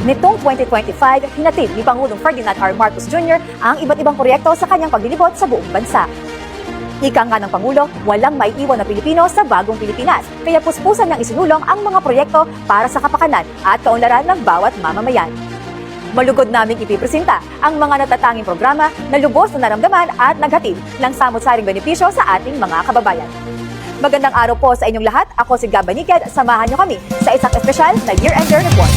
Nitong 2025, hinatid ni Pangulong Ferdinand R. Marcos Jr. ang iba't ibang proyekto sa kanyang paglilibot sa buong bansa. Ika nga ng Pangulo, walang maiiwan na Pilipino sa bagong Pilipinas, kaya puspusan niyang isinulong ang mga proyekto para sa kapakanan at kaunlaran ng bawat mamamayan. Malugod naming ipipresenta ang mga natatanging programa na lubos na naramdaman at naghatid ng samot-saring benepisyo sa ating mga kababayan. Magandang araw po sa inyong lahat. Ako si Gab Baniked. Samahan niyo kami sa isang espesyal na year-ender report.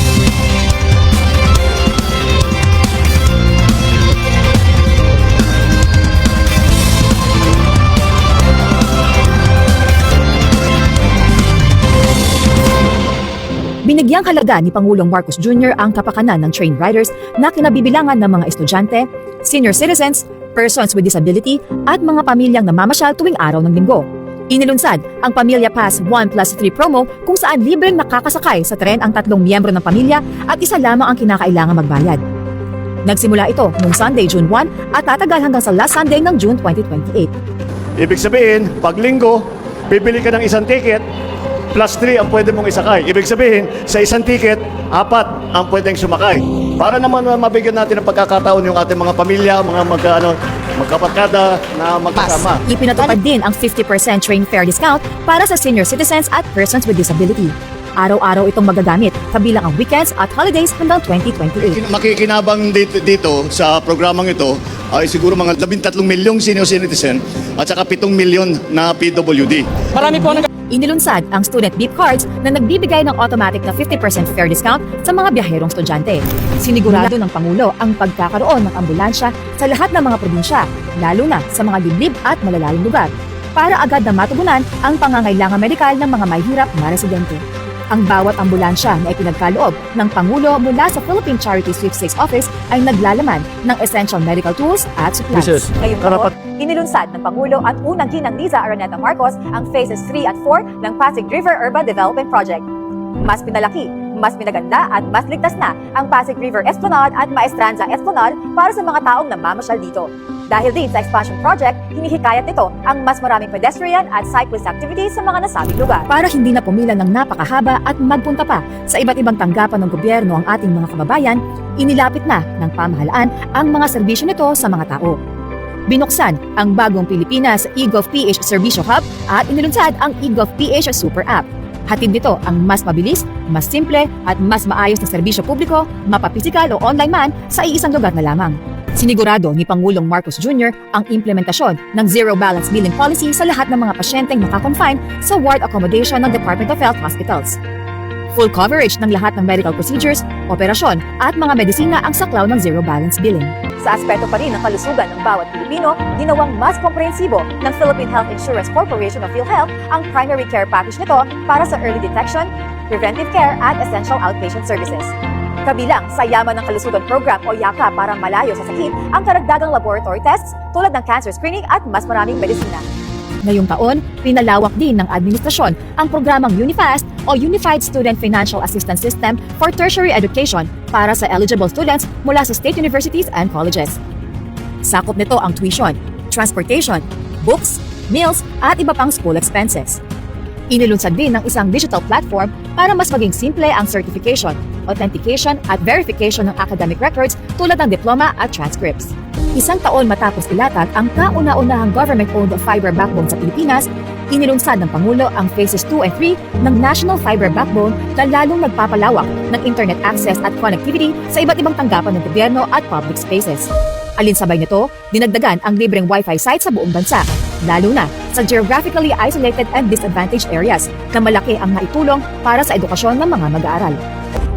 Binigyang halaga ni Pangulong Marcos Jr. ang kapakanan ng train riders na kinabibilangan ng mga estudyante, senior citizens, persons with disability at mga pamilyang namamasyal tuwing araw ng linggo. Inilunsad ang Pamilya Pass 1+3 promo kung saan libreng nakakasakay sa tren ang 3 miyembro ng pamilya at isa lamang ang kinakailangang magbayad. Nagsimula ito noong Sunday, June 1 at tatagal hanggang sa last Sunday ng June 2028. Ibig sabihin, pag linggo, bibili ka ng isang ticket, plus 3 ang pwede mong isakay. Ibig sabihin, sa isang ticket, 4 ang pwedeng sumakay. Para naman mabigyan natin ng pagkakataon yung ating mga pamilya, mga magkapagkada na magkasama. Ipinatupad din ang 50% train fare discount para sa senior citizens at persons with disability. Araw-araw itong magagamit, kabilang ang weekends at holidays hanggang 2028. Makikinabang dito sa programang ito ay siguro mga 13 milyong senior citizen at saka 7 milyon na PWD. Marami po Inilunsad ang student beep cards na nagbibigay ng automatic na 50% fare discount sa mga biyaherong estudyante. Sinigurado ng Pangulo ang pagkakaroon ng ambulansya sa lahat ng mga probinsya, lalo na sa mga liblib at malalayong lugar, para agad na matugunan ang pangangailangan medikal ng mga may hirap na residente. Ang bawat ambulansya na ipinagkaloob ng Pangulo mula sa Philippine Charity Sweepstakes Office ay naglalaman ng essential medical tools at supplies. Ngayong taon, inilunsad ng Pangulo at unang ginang Liza Araneta Marcos ang Phases 3 at 4 ng Pasig River Urban Development Project. Mas pinalaki, mas pinaganda at mas ligtas na ang Pasig River Esplanade at Maestranza Esplanade para sa mga taong namamasyal dito. Dahil din sa expansion project, hinihikayat nito ang mas maraming pedestrian at cyclist activities sa mga nasabing lugar. Para hindi na pumila ng napakahaba at magpunta pa sa iba't ibang tanggapan ng gobyerno ang ating mga kababayan, inilapit na ng pamahalaan ang mga serbisyo nito sa mga tao. Binuksan ang bagong Pilipinas eGovPH Serbisyo Hub at inilunsad ang eGovPH Super App. Hatid nito ang mas mabilis, mas simple at mas maayos na serbisyo publiko, mapapisikal o online man sa iisang lugar na lamang. Sinigurado ni Pangulong Marcos Jr. ang implementasyon ng zero balance billing policy sa lahat ng mga pasyenteng nakakonfine sa ward accommodation ng Department of Health Hospitals. Full coverage ng lahat ng medical procedures, operasyon at mga medisina ang saklaw ng zero balance billing. Sa aspeto pa rin ng kalusugan ng bawat Pilipino, ginawang mas komprehensibo ng Philippine Health Insurance Corporation of PhilHealth ang primary care package nito para sa early detection, preventive care at essential outpatient services. Kabilang sa Yaman ng Kalusugan Program o YAKA para malayo sa sakit ang karagdagang laboratory tests tulad ng cancer screening at mas maraming medisina. Ngayong taon, pinalawak din ng administrasyon ang programang UniFAST o Unified Student Financial Assistance System for Tertiary Education para sa eligible students mula sa state universities and colleges. Sakop nito ang tuition, transportation, books, meals at iba pang school expenses. Inilunsad din ng isang digital platform para mas maging simple ang certification, authentication at verification ng academic records tulad ng diploma at transcripts. Isang taon matapos ilatag ang kauna-unahang government-owned fiber backbone sa Pilipinas, inilunsad ng Pangulo ang Phases 2 and 3 ng National Fiber Backbone na lalong nagpapalawak ng internet access at connectivity sa iba't ibang tanggapan ng gobyerno at public spaces. Alinsabay nito, dinagdagan ang libreng Wi-Fi sites sa buong bansa, lalo na sa geographically isolated and disadvantaged areas na malaki ang naitulong para sa edukasyon ng mga mag-aaral.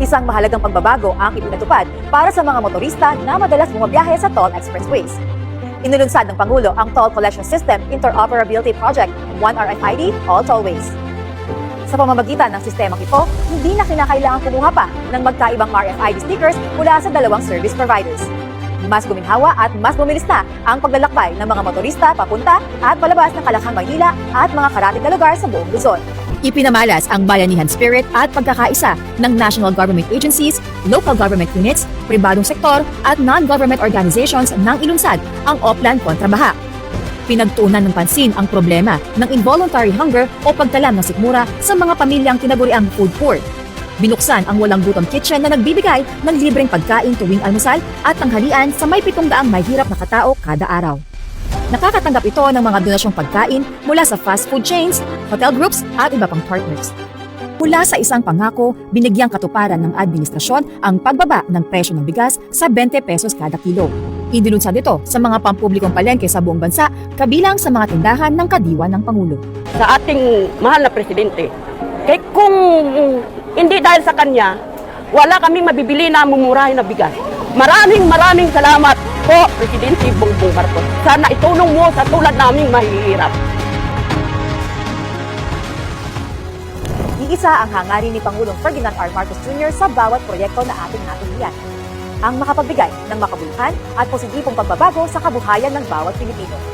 Isang mahalagang pagbabago ang ipinatupad para sa mga motorista na madalas bumabiyahe sa toll expressways. Inilunsad ng Pangulo ang Toll Collection System Interoperability Project, One RFID, All Tollways. Sa pamamagitan ng sistemang ito, hindi na kinakailangan kumuha pa ng magkaibang RFID stickers mula sa dalawang service providers. Mas guminhawa at mas bumilis na ang paglalakbay ng mga motorista papunta at palabas ng Kalakhang, Maynila at mga karatig na lugar sa buong Luzon. Ipinamalas ang bayanihan spirit at pagkakaisa ng national government agencies, local government units, pribadong sektor at non-government organizations nang ilunsad ang Oplan kontra Baha. Pinagtuunan ng pansin ang problema ng involuntary hunger o pagtalam ng sikmura sa mga pamilyang tinaguriang food poor. Binuksan ang Walang Gutom Kitchen na nagbibigay ng libreng pagkain tuwing almusal at tanghalian sa may 700 may hirap na katao kada araw. Nakakatanggap ito ng mga donasyong pagkain mula sa fast food chains, hotel groups at iba pang partners. Mula sa isang pangako, binigyang katuparan ng administrasyon ang pagbaba ng presyo ng bigas sa 20 pesos kada kilo. Inilunsad ito sa mga pampublikong palengke sa buong bansa, kabilang sa mga tindahan ng kadiwa ng Pangulo. Sa ating mahal na presidente, kaya kung hindi dahil sa kanya, wala kaming mabibili na mumurahin na bigas. Maraming salamat po, Presidente Bongbong Marcos. Sana itulong mo sa tulad naming mahihirap. Iisa ang hangarin ni Pangulong Ferdinand R. Marcos Jr. sa bawat proyekto na ating natunggian. Ang makapagbigay ng makabuluhan at positibong pagbabago sa kabuhayan ng bawat Pilipino.